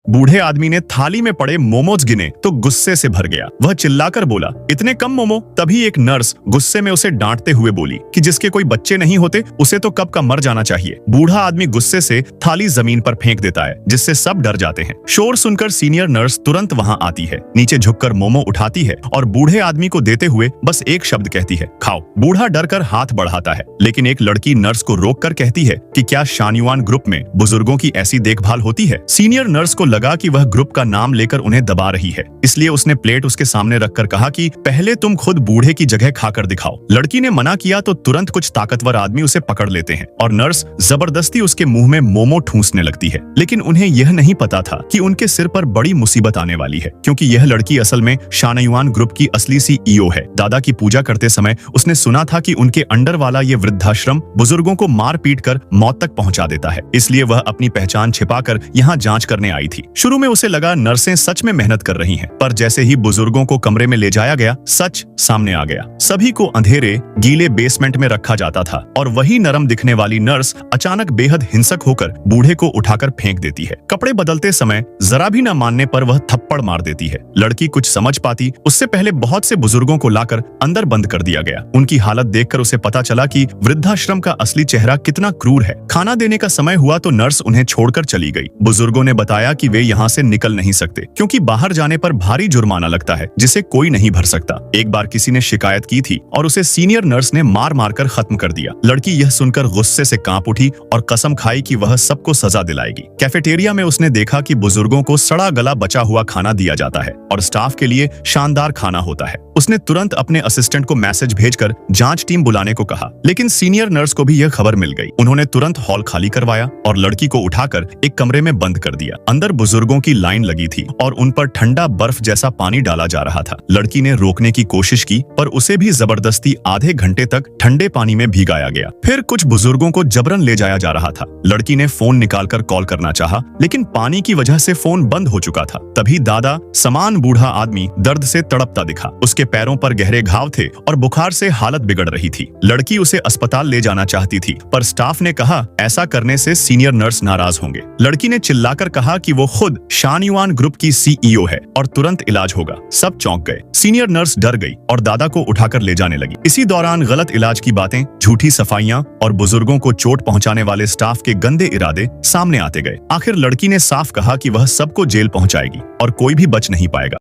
बूढ़े आदमी ने थाली में पड़े मोमोज गिने तो गुस्से से भर गया। वह चिल्लाकर बोला, इतने कम मोमो? तभी एक नर्स गुस्से में उसे डांटते हुए बोली कि जिसके कोई बच्चे नहीं होते उसे तो कब का मर जाना चाहिए। बूढ़ा आदमी गुस्से से थाली जमीन पर फेंक देता है, जिससे सब डर जाते हैं। शोर सुनकर सीनियर नर्स तुरंत वहां आती है, नीचे झुककर मोमो उठाती है और बूढ़े आदमी को देते हुए बस एक शब्द कहती है, खाओ। बूढ़ा डरकर हाथ बढ़ाता है, लेकिन एक लड़की नर्स को रोककर कहती है कि क्या शानयुआन ग्रुप में बुजुर्गों की ऐसी देखभाल होती है? सीनियर नर्स को लगा कि वह ग्रुप का नाम लेकर उन्हें दबा रही है, इसलिए उसने प्लेट उसके सामने रखकर कहा कि पहले तुम खुद बूढ़े की जगह खाकर दिखाओ। लड़की ने मना किया तो तुरंत कुछ ताकतवर आदमी उसे पकड़ लेते हैं और नर्स जबरदस्ती उसके मुंह में मोमो ठूंसने लगती है। लेकिन उन्हें यह नहीं पता था कि उनके सिर पर बड़ी मुसीबत आने वाली है, क्योंकि यह लड़की असल में शानयुआन ग्रुप की असली सीईओ है। दादा की पूजा करते समय उसने सुना था कि उनके अंडर वाला ये वृद्धाश्रम बुजुर्गों को मार पीट कर मौत तक पहुंचा देता है, इसलिए वह अपनी पहचान छिपाकर यहाँ जांच करने आई थी। शुरू में उसे लगा नर्सें सच में मेहनत कर रही हैं, पर जैसे ही बुजुर्गों को कमरे में ले जाया गया, सच सामने आ गया। सभी को अंधेरे गीले बेसमेंट में रखा जाता था और वही नरम दिखने वाली नर्स अचानक बेहद हिंसक होकर बूढ़े को उठाकर फेंक देती है। कपड़े बदलते समय जरा भी न मानने पर वह थप्पड़ मार देती है। लड़की कुछ समझ पाती उससे पहले बहुत से बुजुर्गों को लाकर अंदर बंद कर दिया गया। उनकी हालत देखकर उसे पता चला कि वृद्धाश्रम का असली चेहरा कितना क्रूर है। खाना देने का समय हुआ तो नर्स उन्हें छोड़कर चली गई। बुजुर्गों ने बताया कि वे यहाँ से निकल नहीं सकते, क्योंकि बाहर जाने पर भारी जुर्माना लगता है, जिसे कोई नहीं भर सकता। एक बार किसी ने शिकायत की थी और उसे सीनियर नर्स ने मार मारकर खत्म कर दिया। लड़की यह सुनकर गुस्से से कांप उठी और कसम खाई कि वह सबको सजा दिलाएगी। कैफेटेरिया में उसने देखा कि बुजुर्गों को सड़ा गला बचा हुआ खाना दिया जाता है और स्टाफ के लिए शानदार खाना होता है। उसने तुरंत अपने असिस्टेंट को मैसेज भेजकर जांच टीम बुलाने को कहा, लेकिन सीनियर नर्स को भी यह खबर मिल गई। उन्होंने तुरंत हॉल खाली करवाया और लड़की को उठाकर एक कमरे में बंद कर दिया। अंदर बुजुर्गों की लाइन लगी थी और उन पर ठंडा बर्फ जैसा पानी डाला जा रहा था। लड़की ने रोकने की कोशिश की, पर उसे भी जबरदस्ती आधे घंटे तक ठंडे पानी में भिगाया गया। फिर कुछ बुजुर्गों को जबरन ले जाया जा रहा था। लड़की ने फोन निकालकर कॉल करना चाहा, लेकिन पानी की वजह से फोन बंद हो चुका था। तभी दादा समान बूढ़ा आदमी दर्द से तड़पता दिखा। उसके पैरों पर गहरे घाव थे और बुखार से हालत बिगड़ रही थी। लड़की उसे अस्पताल ले जाना चाहती थी, पर स्टाफ ने कहा ऐसा करने से सीनियर नर्स नाराज होंगे। लड़की ने चिल्लाकर कहा कि वो खुद शानयुआन ग्रुप की सीईओ है और तुरंत इलाज होगा। सब चौंक गए। सीनियर नर्स डर गई और दादा को उठाकर ले जाने लगी। इसी दौरान गलत इलाज की बातें, झूठी सफाइयां और बुजुर्गों को चोट पहुंचाने वाले स्टाफ के गंदे इरादे सामने आते गए। आखिर लड़की ने साफ कहा कि वह सबको जेल पहुंचाएगी और कोई भी बच नहीं पाएगा।